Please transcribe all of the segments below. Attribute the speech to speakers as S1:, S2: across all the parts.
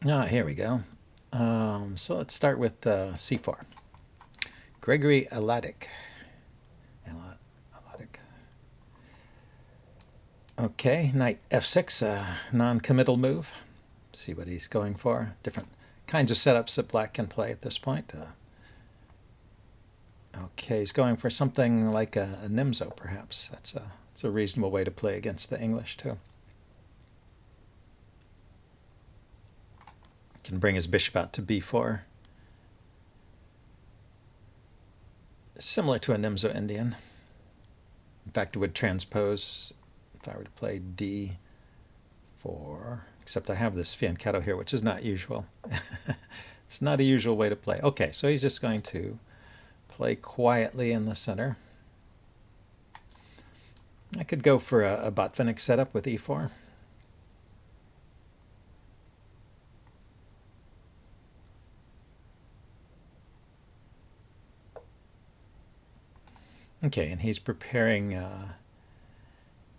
S1: Ah, here we go. So let's start with c4. Gregory Aladik. Okay, knight f6, non-committal move. See what he's going for. Different kinds of setups that black can play at this point. Okay, he's going for something like a Nimzo, perhaps. That's a reasonable way to play against the English, too. Can bring his bishop out to b4. Similar to a Nimzo Indian. In fact, it would transpose if I were to play d4, except I have this fianchetto here, which is not usual. It's not a usual way to play. Okay, so he's just going to play quietly in the center. I could go for a Botvinnik setup with e4. Okay, and he's preparing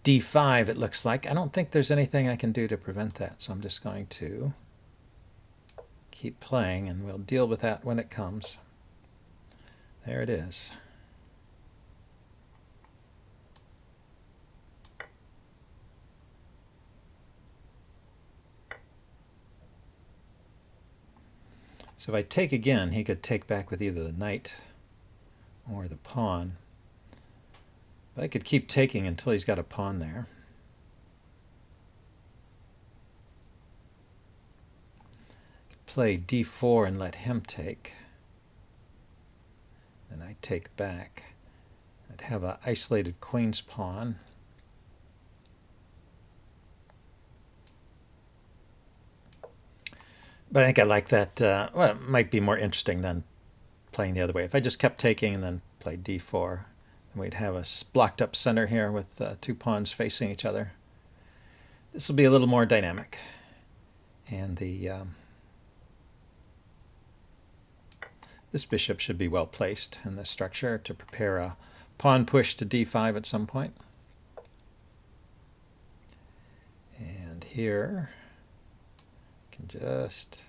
S1: d5, it looks like. I don't think there's anything I can do to prevent that, so I'm just going to keep playing, and we'll deal with that when it comes. There it is. So if I take again, he could take back with either the knight or the pawn. But I could keep taking until he's got a pawn there. Play d4 and let him take. Then I take back. I'd have an isolated queen's pawn. But I think I like that. Well, it might be more interesting than playing the other way. If I just kept taking and then played d4, then we'd have a blocked up center here with two pawns facing each other. This will be a little more dynamic. And this bishop should be well placed in this structure to prepare a pawn push to d5 at some point. And here I can just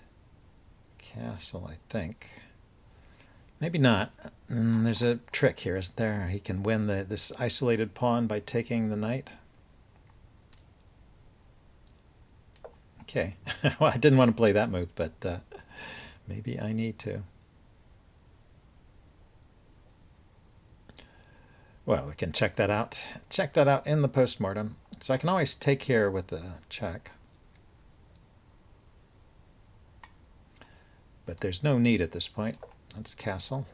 S1: castle, I think. Maybe not. There's a trick here, isn't there? He can win this isolated pawn by taking the knight. Okay. Well, I didn't want to play that move, but maybe I need to. Well, we can check that out. Check that out in the postmortem. So I can always take here with the check. But there's no need at this point. Let's castle.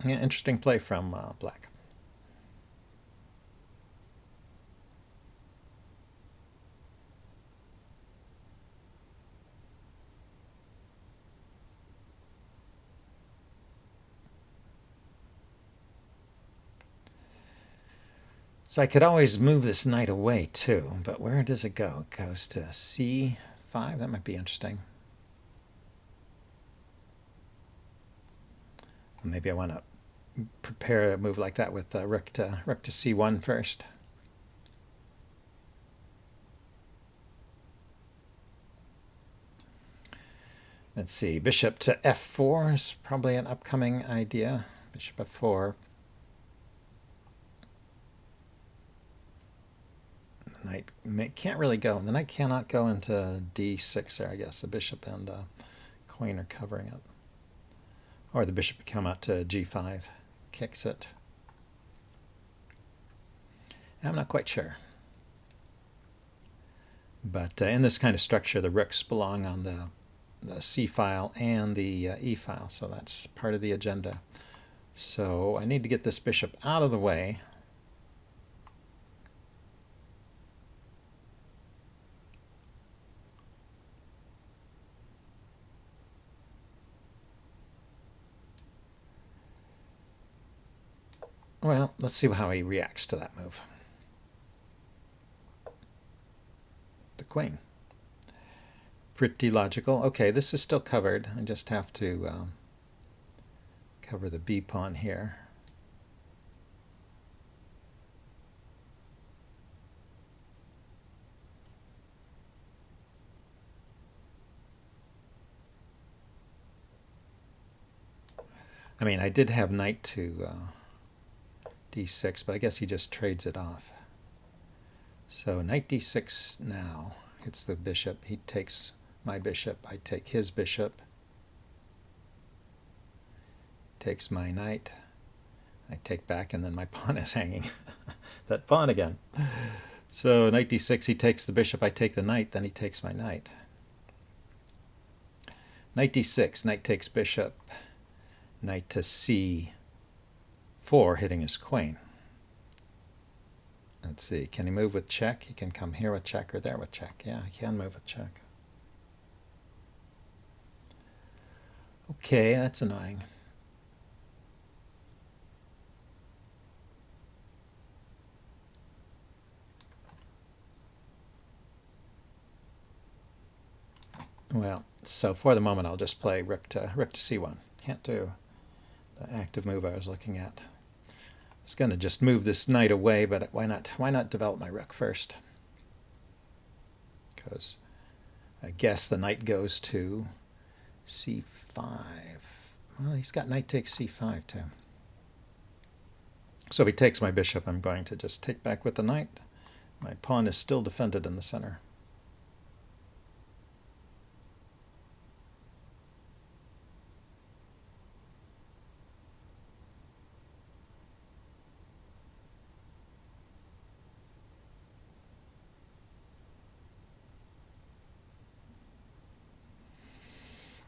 S1: Yeah, interesting play from black. So I could always move this knight away too, but where does it go? It goes to c5. That might be interesting. Maybe I want to prepare a move like that with rook to c1 first. Let's see, bishop to f4 is probably an upcoming idea. Bishop f4. The knight can't really go. The knight cannot go into d6 there, I guess. The bishop and the queen are covering it. Or the bishop would come out to g5, kicks it. I'm not quite sure. But in this kind of structure, the rooks belong on the C file and the E file, so that's part of the agenda. So I need to get this bishop out of the way. Well, let's see how he reacts to that move. The queen. Pretty logical. Okay, this is still covered. I just have to cover the B pawn here. I mean, I did have knight to d6, but I guess he just trades it off. So knight d6 now hits the bishop. He takes my bishop. I take his bishop. Takes my knight. I take back, and then my pawn is hanging. That pawn again. So knight d6, he takes the bishop. I take the knight. Then he takes my knight. Knight d6, knight takes bishop. Knight to c4, hitting his queen. Let's see, can he move with check? He can come here with check or there with check. Yeah, he can move with check. Okay, that's annoying. Well, so for the moment I'll just play rook to c1. Can't do the active move I was looking at. I was going to just move this knight away, but why not develop my rook first? Because I guess the knight goes to c5. Well, he's got knight takes c5 too. So if he takes my bishop, I'm going to just take back with the knight. My pawn is still defended in the center.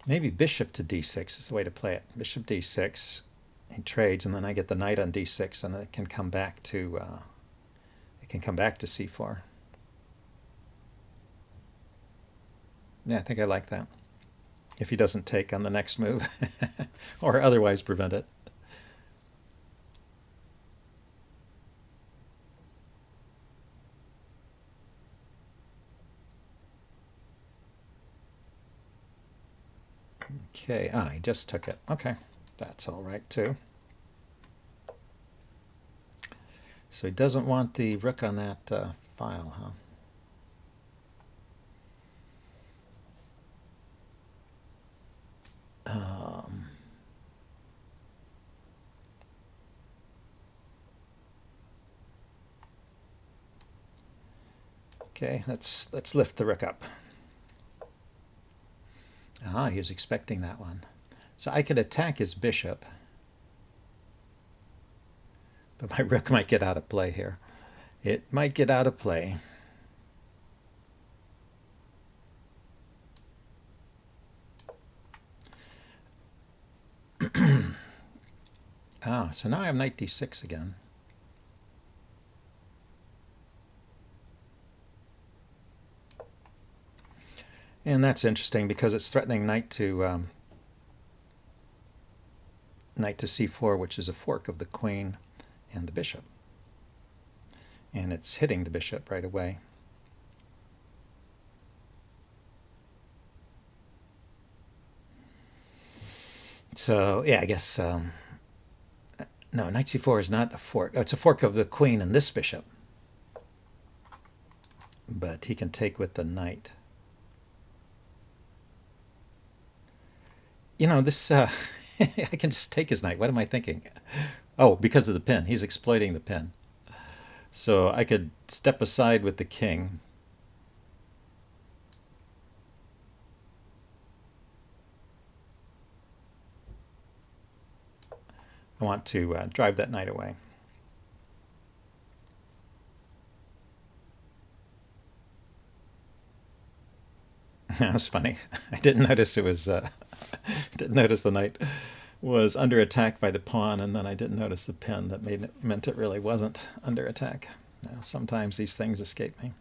S1: Maybe bishop to d6 is the way to play it. Bishop d6, he trades, and then I get the knight on d6, and it can come back to c4. Yeah, I think I like that. If he doesn't take on the next move, or otherwise prevent it. Okay, he just took it. Okay, that's all right too. So he doesn't want the rook on that file, huh? Okay, let's lift the rook up. He was expecting that one. So I could attack his bishop, but my rook might get out of play here. It might get out of play. So now I have knight d6 again. And that's interesting because it's threatening knight to c4, which is a fork of the queen and the bishop. And it's hitting the bishop right away. So yeah, I guess no, knight c4 is not a fork. Oh, it's a fork of the queen and this bishop. But he can take with the knight. You know, this, I can just take his knight. What am I thinking? Oh, because of the pin. He's exploiting the pin. So I could step aside with the king. I want to drive that knight away. That was funny. I didn't notice it was... didn't notice the knight was under attack by the pawn, and then I didn't notice the pin that meant it really wasn't under attack. Now, sometimes these things escape me.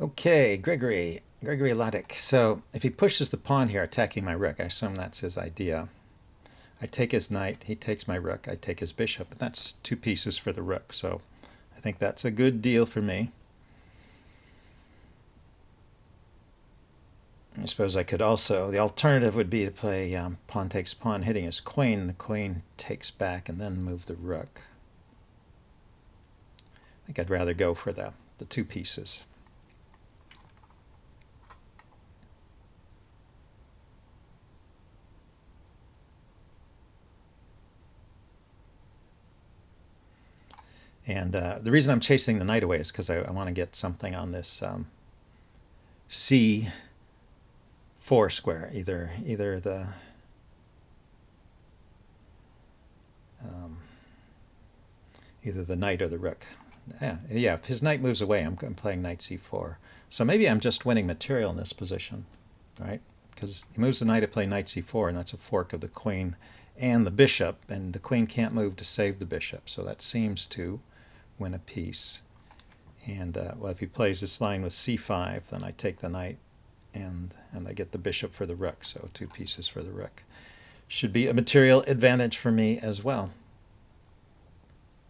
S1: Okay, Gregory Ladek. So if he pushes the pawn here, attacking my rook, I assume that's his idea. I take his knight, he takes my rook, I take his bishop, but that's 2 pieces for the rook, so I think that's a good deal for me. I suppose I could also, the alternative would be to play pawn takes pawn, hitting his queen. The queen takes back and then move the rook. I think I'd rather go for the 2 pieces. And the reason I'm chasing the knight away is because I want to get something on this C4 square, either the either the knight or the rook. Yeah. If his knight moves away, I'm playing knight c4. So maybe I'm just winning material in this position, right? Because he moves the knight, I play knight c4, and that's a fork of the queen and the bishop, and the queen can't move to save the bishop. So that seems to win a piece. And well, if he plays this line with c5, then I take the knight, and I get the bishop for the rook. So 2 pieces for the rook. Should be a material advantage for me as well.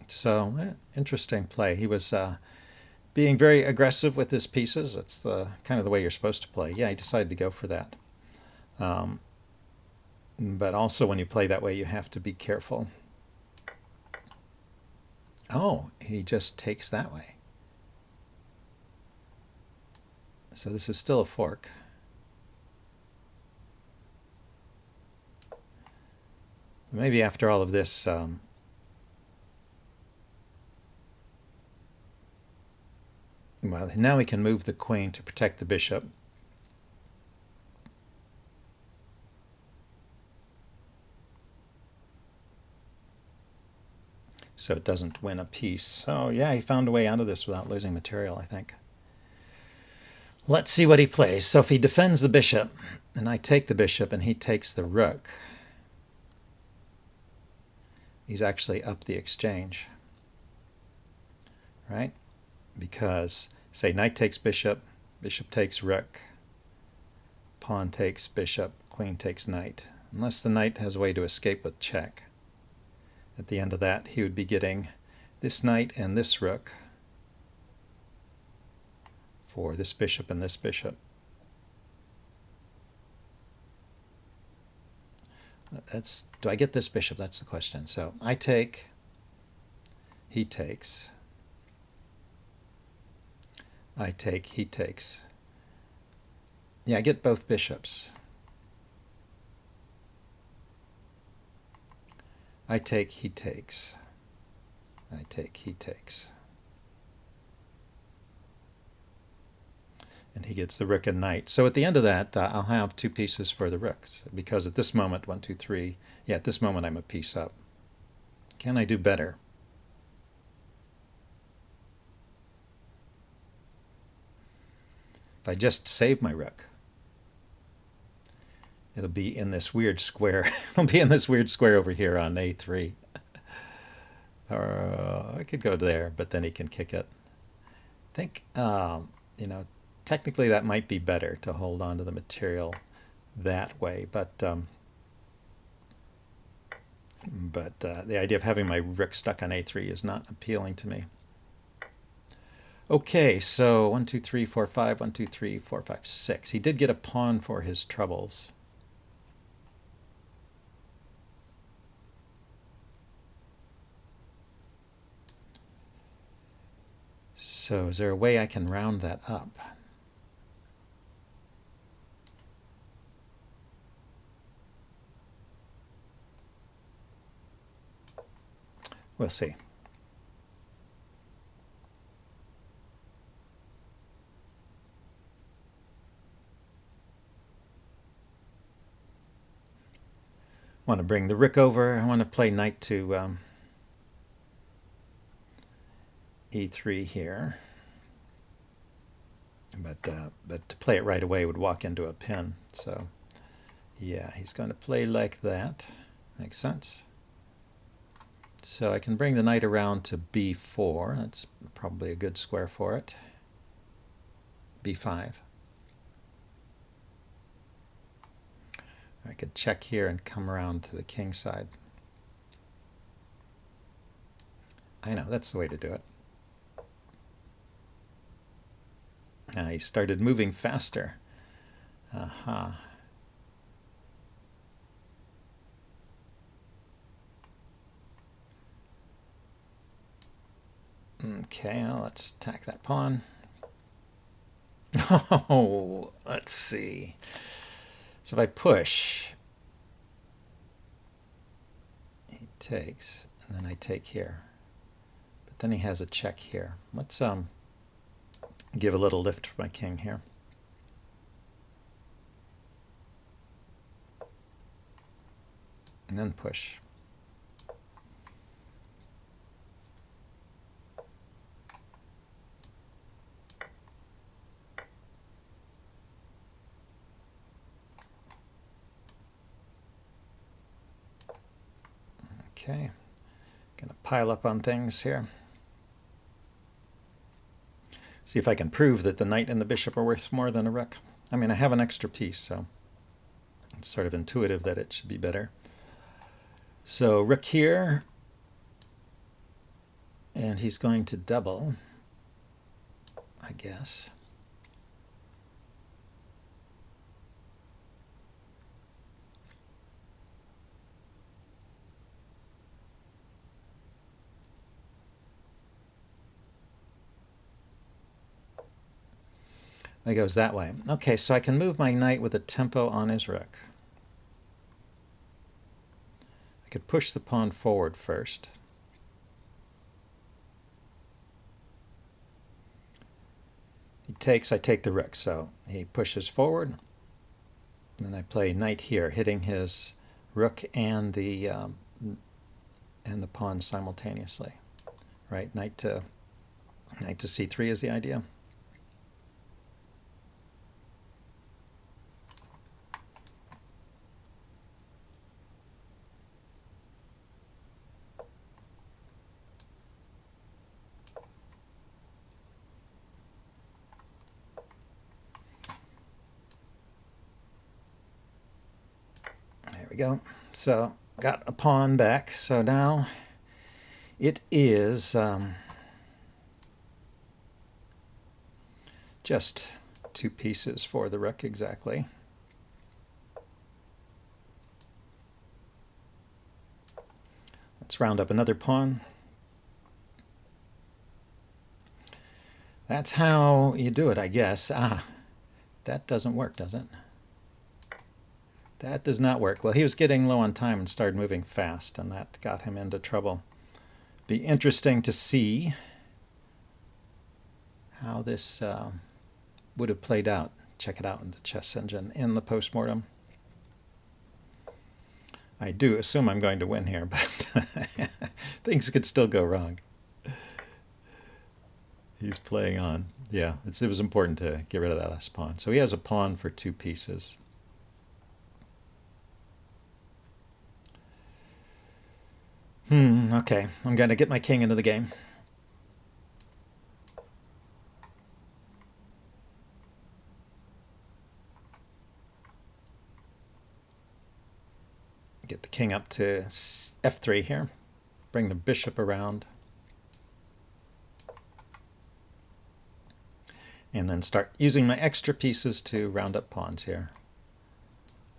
S1: So interesting play. He was being very aggressive with his pieces. That's the kind of the way you're supposed to play. Yeah, he decided to go for that. But also when you play that way, you have to be careful. Oh, he just takes that way. So this is still a fork. Maybe after all of this, well, now we can move the queen to protect the bishop. So it doesn't win a piece. So yeah, he found a way out of this without losing material, I think. Let's see what he plays. So if he defends the bishop, and I take the bishop, and he takes the rook, he's actually up the exchange, right? Because, say, knight takes bishop, bishop takes rook, pawn takes bishop, queen takes knight. Unless the knight has a way to escape with check. At the end of that, he would be getting this knight and this rook for this bishop and this bishop. Do I get this bishop? That's the question. So I take, he takes, I take, he takes. Yeah, I get both bishops. I take, he takes. I take, he takes. And he gets the rook and knight. So at the end of that, I'll have 2 pieces for the rooks. Because at this moment, 1, 2, 3, yeah, at this moment I'm a piece up. Can I do better? If I just save my rook, it'll be in this weird square. It'll be in this weird square over here on a3. Or I could go there, but then he can kick it. I think, you know, technically that might be better to hold on to the material that way, but the idea of having my rook stuck on a3 is not appealing to me. Okay, so 1, 2, 3, 4, 5, 1, 2, 3, 4, 5, 6. He did get a pawn for his troubles. So is there a way I can round that up? We'll see. I want to bring the rook over. I want to play knight to e3 here. But to play it right away would walk into a pin. So yeah, he's going to play like that. Makes sense. So I can bring the knight around to b4. That's probably a good square for it. b5. I could check here and come around to the king side. I know, that's the way to do it. He started moving faster. Aha. Okay, well, let's attack that pawn. Oh, let's see. So if I push, he takes, and then I take here. But then he has a check here. Let's give a little lift for my king here. And then push. Okay, gonna pile up on things here. See if I can prove that the knight and the bishop are worth more than a rook. I mean, I have an extra piece, so it's sort of intuitive that it should be better. So rook here, and he's going to double, I guess. It goes that way. Okay, so I can move my knight with a tempo on his rook. I could push the pawn forward first. He takes, I take the rook, so he pushes forward. Then I play knight here, hitting his rook and the pawn simultaneously. Right, knight to c3 is the idea. There we go. So got a pawn back. So now it is just 2 pieces for the rook exactly. Let's round up another pawn. That's how you do it, I guess. Ah, that doesn't work, does it? That does not work. Well, he was getting low on time and started moving fast, and that got him into trouble. Be interesting to see how this would have played out. Check it out in the chess engine in the postmortem. I do assume I'm going to win here, but things could still go wrong. He's playing on. Yeah, it was important to get rid of that last pawn. So he has a pawn for 2 pieces. Okay, I'm going to get my king into the game. Get the king up to f3 here. Bring the bishop around. And then start using my extra pieces to round up pawns here.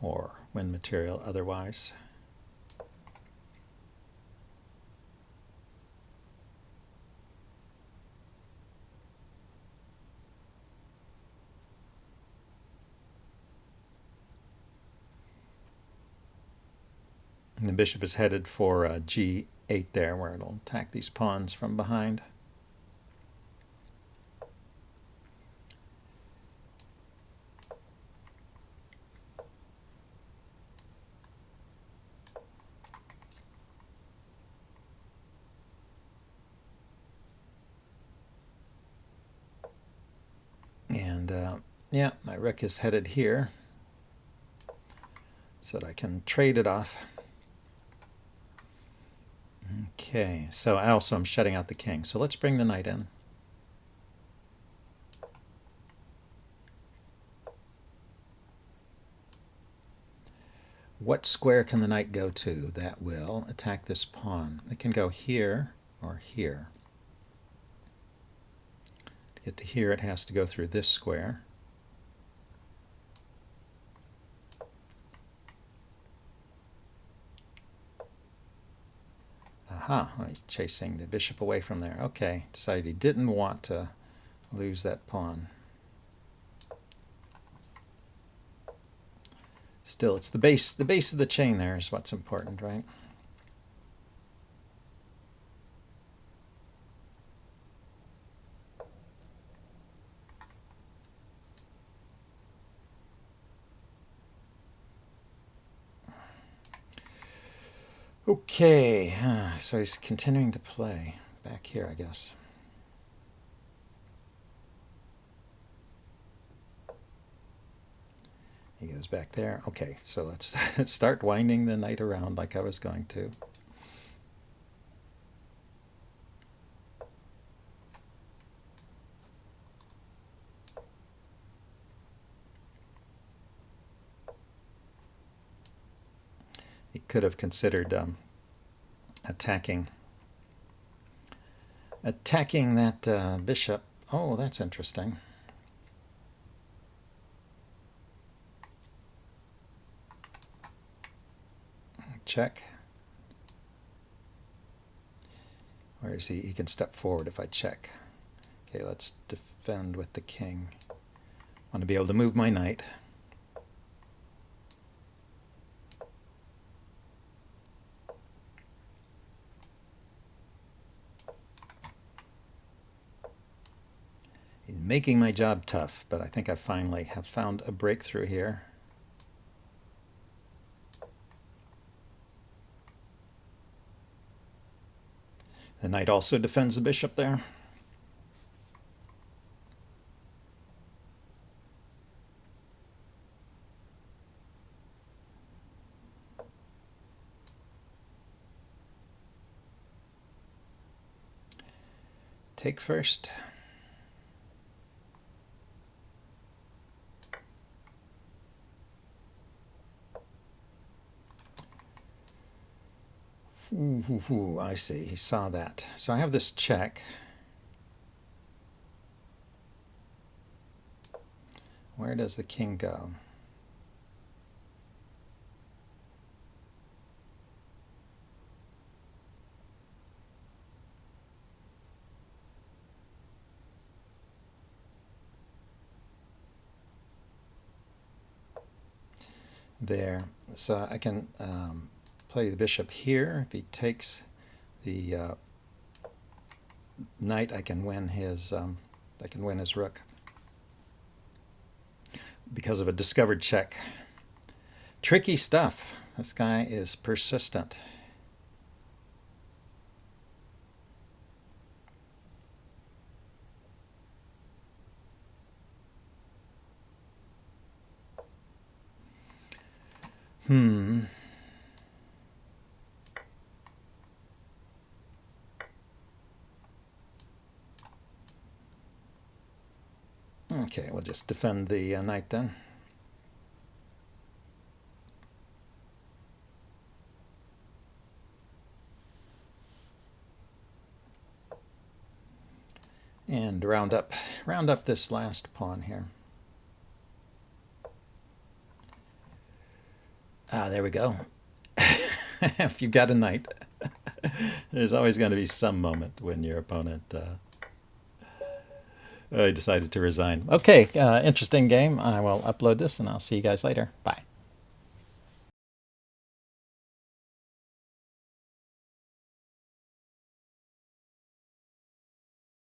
S1: Or win material otherwise. And the bishop is headed for g8 there, where it'll attack these pawns from behind. And yeah, my rook is headed here so that I can trade it off. Okay, so also I'm shutting out the king. So let's bring the knight in. What square can the knight go to that will attack this pawn? It can go here or here. To get to here, it has to go through this square. Aha, well, he's chasing the bishop away from there. Okay, decided he didn't want to lose that pawn. Still, it's the base of the chain there is what's important, right? Okay, so he's continuing to play back here, I guess. He goes back there. Okay, so let's start winding the knight around like I was going to. He could have considered attacking that bishop. Oh, that's interesting. Check. Where is he? He can step forward if I check. Okay, let's defend with the king. I want to be able to move my knight. He's making my job tough, but I think I finally have found a breakthrough here. The knight also defends the bishop there. Take first. Ooh, I see. He saw that. So I have this check. Where does the king go? There. So I can play the bishop here. If he takes the knight, I can win his rook because of a discovered check. Tricky stuff. This guy is persistent. Okay, we'll just defend the knight then. And round up this last pawn here. Ah, there we go. If you've got a knight, there's always going to be some moment when your opponent decided to resign. Okay, interesting game. I will upload this and I'll see you guys later. Bye.